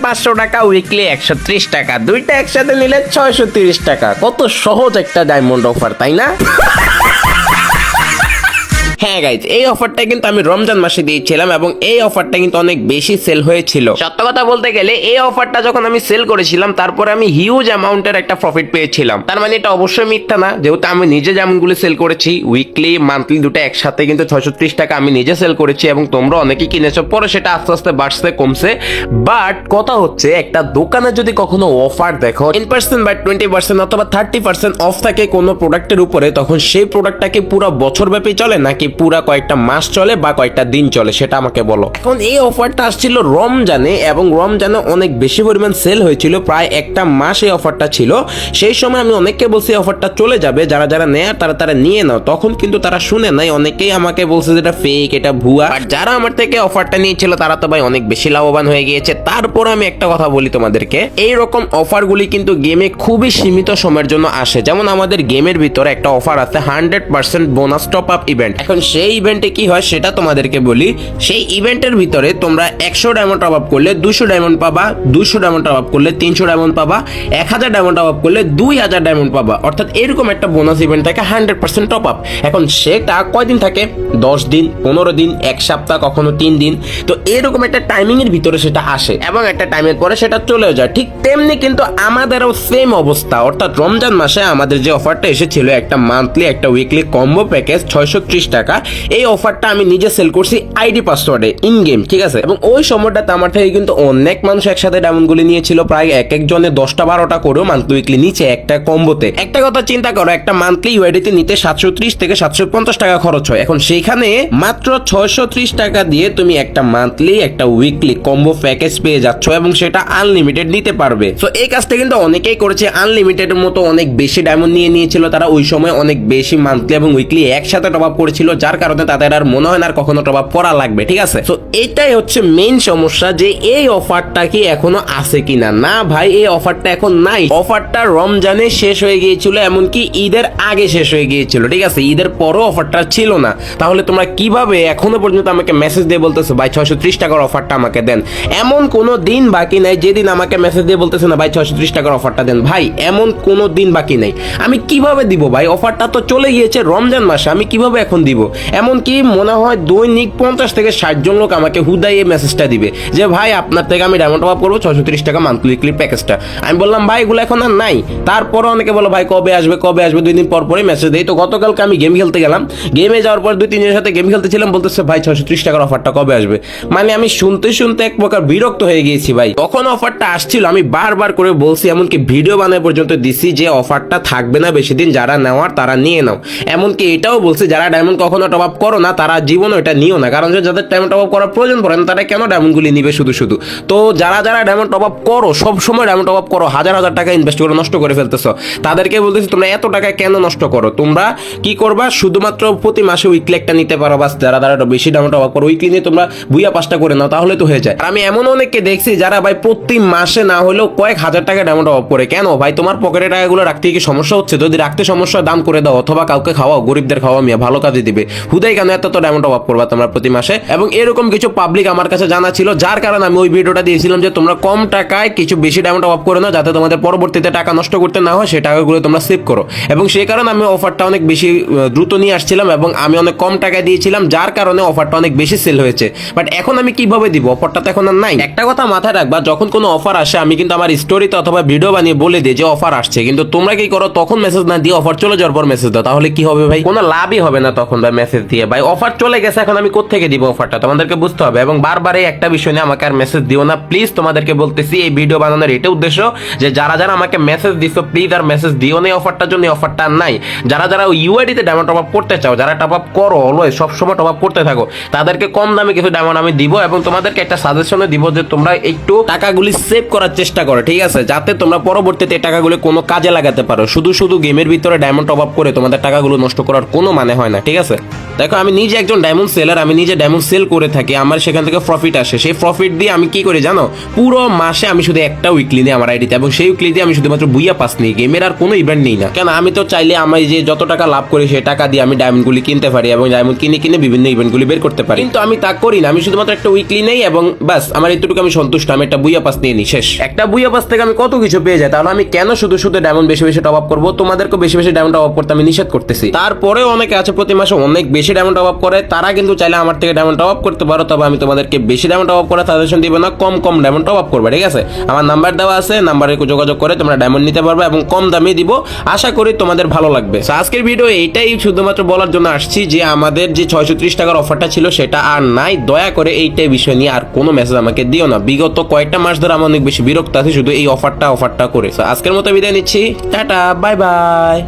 500 টাকা, উইকলি 130 টাকা, দুইটা একসাথে নিলে 630 টাকা। কত সহজ একটা ডায়মন্ড অফার, তাই না? হ্যাঁ গাইজ, এই অফারটা কিন্তু আমি রমজান মাসে দিয়েছিলাম এবং এই অফারটা কিন্তু অনেক বেশি সেল হয়েছিল। সত্য কথা বলতে গেলে এই অফারটা যখন আমি সেল করেছিলাম তারপরে আমি হিউজ অ্যামাউন্টের একটা প্রফিট পেয়েছিলাম। তার মানে এটা অবশ্যই মিথ্যা না, যেহেতু আমি নিজে যেমনগুলো সেল করেছি উইকলি মান্থলি দুটো একসাথে কিন্তু 630 টাকা আমি নিজে সেল করেছি এবং তোমরা অনেকেই কিনেছো। পরে সেটা আস্তে আস্তে বাড়ছে কমছে। বাট কথা হচ্ছে, একটা দোকানে যদি কখনো অফার দেখো 10% বা 20% অথবা 30% অফ থাকে কোনো প্রোডাক্টের উপরে, তখন সেই প্রোডাক্টটাকে পুরো বছর ব্যাপী চলে নাকি পুরা কয়েকটা মাস চলে বা কয়েকটা দিন চলে, সেটা আমাকে বলো। এখন এই অফারটা আসছিল রমজানে এবং রমজানে অনেক বেশি পরিমাণ সেল হয়েছিল, প্রায় একটা মাস এই অফারটা ছিল। সেই সময় আমি অনেককে বলছি অফারটা চলে যাবে, যারা যারা নেয় তারা নিয়ে নাও। তখন কিন্তু তারা শুনে নাই, অনেকেই আমাকে বলছে যে এটা ফেক, এটা ভুয়া। আর যারা আমার থেকে অফারটা নিয়েছিল তারা তো ভাই অনেক বেশি লাভবান হয়ে গিয়েছে। তারপর আমি একটা কথা বলি তোমাদেরকে, এইরকম অফারগুলি কিন্তু গেমে খুবই সীমিত সময়ের জন্য আসে। যেমন আমাদের গেমের ভিতরে একটা অফার আছে 100% বোনাস টপ আপ ইভেন্ট। এখন সেই ইভেন্টে কি হয় সেটা তোমাদেরকে বলি। সেই ইভেন্টের ভিতরে তোমরা 100 ডায়মন্ড টপ আপ করলে 200 ডায়মন্ড পাবা, 200 ডায়মন্ড টপ আপ করলে 300 ডায়মন্ড পাবা, 1000 ডায়মন্ড টপ আপ করলে 2000 ডায়মন্ড পাবা। অর্থাৎ এরকম একটা বোনাস ইভেন্ট থাকে 100% টপ আপ। এখন সেটা কয়দিন থাকে? 10 দিন, 15 দিন, এক সপ্তাহ, কখনো 3 দিন। তো এরকম একটা টাইমিং এর ভিতরে সেটা আসে এবং একটা টাইমের পরে সেটা চলেও যায়। ঠিক তেমনি কিন্তু আমাদেরও সেম অবস্থা। অর্থাৎ রমজান মাসে আমাদের যে অফারটা এসেছিল একটা মান্থলি একটা উইকলি কম্বো প্যাকেজ 630 টাকা, এই অফারটা আমি নিজে সেল করছি আইডি পাসওয়ার্ডে ইন গেম, ঠিক আছে? এবং ওই সময়টাতে আমার থেকে কিন্তু অনেক মানুষ একসাথে ডায়মন্ডগুলি নিয়েছিল, প্রায় এক একজনে 10টা-12টা করেও মান্থলি উইকলি নিচে একটা কম্বোতে। একটা কথা চিন্তা করো, একটা মান্থলি ইউআইডিতে নিতে 730 থেকে 750 টাকা খরচ হয়। এখন সেইখানে মাত্র 630 টাকা দিয়ে তুমি একটা মান্থলি একটা উইকলি কম্বো প্যাকেজ পেয়ে যাচ্ছ এবং সেটা আনলিমিটেড নিতে পারবে। তো এই কাজটা কিন্তু অনেকেই করেছে, আনলিমিটেডের মতো অনেক বেশি ডায়মন্ড নিয়েছিল তারা। ওই সময় অনেক বেশি মান্থলি এবং উইকলি একসাথে টপ আপ করেছিল, যার কারণে তাদের আর মনে হয় না আর কখনো টপ আপ করা লাগবে, ঠিক আছে? তো এটাই হচ্ছে মেইন সমস্যা, যে এই অফারটা কি এখনো আছে কিনা। না ভাই, এই অফারটা এখন নাই। অফারটা রমজানে শেষ হয়ে গিয়েছিল, এমনকি ঈদের আগে শেষ হয়ে গিয়েছিল, ঠিক আছে? ঈদের পরও অফারটা ছিল না। তাহলে তোমরা কিভাবে এখনো পর্যন্ত আমাকে মেসেজ দিয়ে বলতেছো ভাই 630 টাকার অফারটা আমাকে দেন? এমন কোনো দিন বাকি নাই যেদিন আমাকে মেসেজ দিয়ে বলতেছে না ভাই 630 টাকার অফারটা দেন। ভাই এমন কোনো দিন বাকি নাই। আমি কিভাবে দিব ভাই? অফারটা তো চলে গিয়েছে রমজান মাসে, আমি কিভাবে এখন দিব? এমনকি মনে হয় দৈনিক 50 থেকে 60 জন লোক আমাকে হুদাই এই মেসেজটা দিবে যে ভাই আপনার থেকে আমি ডায়মন্ড টপ আপ করবো 630 টাকা মান্থলি উইকলি প্যাকেজটা। আমি বললাম ভাই এগুলো এখন আর নাই। তারপরও অনেকে বলো ভাই কবে আসবে কবে আসবে, 2 দিন পর পরই মেসেজ দেয়। তো গতকালকে আমি গেম খেলতে গেলাম, গেমে যাওয়ার পর 2-3 জনের সাথে গেম খেলতেছিলাম, বলতেছে ভাই 630 টাকার অফারটা কবে আসবে। মানে আমি শুনতে শুনতে এক প্রকার বিরক্ত হয়ে গিয়েছি ভাই। তখন অফারটা আসছিল, আমি বারবার করে বলছি, এমনকি ভিডিও বানায় পর্যন্ত দিছি যে অফারটা থাকবে না বেশি দিন, যারা নেওয়ার তারা নিয়ে নাও। এমনকি এটাও বলছি যারা ডায়মন্ড কখনো টপ আপ করো না তারা জীবনে এটা নিও না, কারণ যাদের ডায়মন্ড টপ আপ করার প্রয়োজন পড়ে না তারা কেন ডায়মন্ডগুলি নিবে শুধু শুধু। তো যারা যারা ডায়মন্ড টপ আপ করো, সব সময় ডায়মন্ড টপ আপ করো, হাজার হাজার টাকা ইনভেস্ট করে নষ্ট করে ফেলতেছো, তাদেরকে বলতেছি তোমরা এত টাকা কেন নষ্ট করো? তোমরা কি করবা, শুধুমাত্র প্রতি মাসে উইকলি একটা নিতে পারো বাস। যারা যারা বেশি ডায়মন্ড টপ আপ করো উইকলি নিয়ে তোমরা 2-5টা করে নাও, তাহলে তো হয়ে যায়। আর আমি এমন অনেককে দেখছি যারা ভাই প্রতি মাসে না হলেও কয়েক হাজার টাকা ডায়মন্ড টপ আপ করে। কেন ভাই? তোমার পকেটে টাকাগুলো রাখতে কি সমস্যা হচ্ছে? যদি রাখতে সমস্যা দাম করে দাও, অথবা কাউকে খাওয়াও, গরিবদের খাওয়া, মিয়া ভালো কাজে দিবে। হুদাই কেন এত তো ডায়মন্ড টপ আপ করবা তোমরা প্রতি মাসে? এবং এরকম কিছু পাবলিক আমার কাছে জানা ছিল, যার কারণে আমি ওই ভিডিওটা দিয়েছিলাম যে তোমরা কম টাকায় কিছু বেশি ডায়মন্ড টপ আপ করে নাও, যাতে তোমাদের পরবর্তীতে টাকা নষ্ট করতে না হয়, সেই টাকাগুলো তোমরা সেভ করো। এবং সেই কারণে আমি অফারটা অনেক বেশি দ্রুত নিয়ে আসছিলাম এবং আমি অনেক কম টাকায় দিয়েছিলাম, যার কারণে অফারটা অনেক বেশি সেল হয়েছে। বাট এখন আমি কিভাবে দিব? অফারটা তো এখন আর নাই। একটা কথা মাথায় রাখবা, যখন কোনো অফার আসে আমি কিন্তু আমার স্টোরিতে অথবা ভিডিও বানিয়ে বলে দিই যে অফার আসছে, কিন্তু তোমরা কি করো, তখন মেসেজ না দিয়ে অফার চলে যাওয়ার পর মেসেজ দাও। তাহলে কি হবে ভাই? কোনো লাভই হবে না তখন ভাই মেসেজ দিয়ে। ভাই অফার চলে গেছে, এখন আমি কোত্থেকে দিব অফারটা? তোমাদেরকে বুঝতে হবে। এবং বারবার এই একটা বিষয় নিয়ে আমাকে আর মেসেজ দিও না প্লিজ। তোমাদেরকে বলতেছি এই ভিডিও বানানোর এটা উদ্দেশ্য যে যারা যারা আমাকে মেসেজ দিছো প্লিজ আর মেসেজ দিও না অফারটার জন্য। অফারটা আর নাই। যারা যারা ইউআইডিতে ডায়মন্ড টপ আপ করতে চাও, যারা টপ আপ করো অলওয়েজ সবসময় টপ আপ করতে থাকো, তাদেরকে কম দামে কিছু ডায়মন্ড আমি দিব এবং তোমাদেরকে একটা সাজেশনে দিব যে তোমরা একটু টাকাগুলি সেভ করার চেষ্টা করো, ঠিক আছে? যাতে তোমরা পরবর্তীতে টাকাগুলো কোনো কাজে লাগাতে পারো। শুধু শুধু গেমের ভিতরে ডায়মন্ড টপ আপ করে তোমাদের টাকাগুলো নষ্ট করার কোনো মানে হয় না, ঠিক আছে? দেখো আমি নিজে একজন ডায়মন্ড সেলার, আমি নিজে ডায়মন্ড সেল করে থাকি, আমার সেখান থেকে প্রফিট আসে। সেই প্রফিট দিয়ে আমি কি করি জানো, পুরো মাসে আমি শুধু একটা উইকলি নিই আমার আইডিতে, এবং সেই উইকলি দিয়ে আমি শুধুমাত্র বুইয়া পাস নিই, গেমের আর কোনো ইভেন্ট নিই না। কেন, আমি তো চাইলে আমি যে যত টাকা লাভ করি সেই টাকা দিয়ে আমি ডায়মন্ডগুলি কিনতে পারি এবং ডায়মন্ড কিনে কিনে বিভিন্ন ইভেন্টগুলি বের করতে পারি, কিন্তু আমি তা করি না। আমি শুধুমাত্র একটা উইকলি নেই এবং বাস আমার এতটুকু আমি সন্তুষ্ট, আমি একটা বুইয়া পাস নিয়ে নিই, শেষ। একটা বুইয়া পাস থেকে আমি কত কিছু পেয়ে যাই, তাহলে আমি কেন শুধু শুধু ডায়মন্ড বেশি বেশি টপ আপ করবো? তোমাদেরকে বেশি বেশি ডায়মন্ড টপ আপ করতে আমি নিষেধ করতেছি। তারপরেও অনেকে আছে প্রতি মাসে অনেক বেশি ডায়মন্ড টপ আপ করে, তারা কিন্তু চাইলে আমার থেকে ডায়মন্ড টপ আপ করতে পারো, তবে আমি তোমাদেরকে বেশি ডায়মন্ড টপ আপ করার সাজেশন দিব না, কম কম ডায়মন্ড টপ আপ করবে, ঠিক আছে? আমার নাম্বার দেওয়া আছে, নাম্বারে যোগাযোগ করে তোমরা ডায়মন্ড নিতে পারবে এবং কম দামে দিব, আশা করি তোমাদের ভালো লাগবে। আজকের ভিডিও এইটাই শুধুমাত্র বলার জন্য আসছি যে আমাদের যে 630 টাকার অফারটা ছিল সেটা আর নাই, দয়া করে এইটাই বিষয় নিয়ে আর কোনো মেসেজ আমাকে দিও না। বিগত কয়েকটা মাস ধরে আমি অনেক বেশি বিরক্ত আছি শুধু এই অফারটা করে। আজকের মতো বিদায় নিচ্ছি, টাটা, বাই বাই।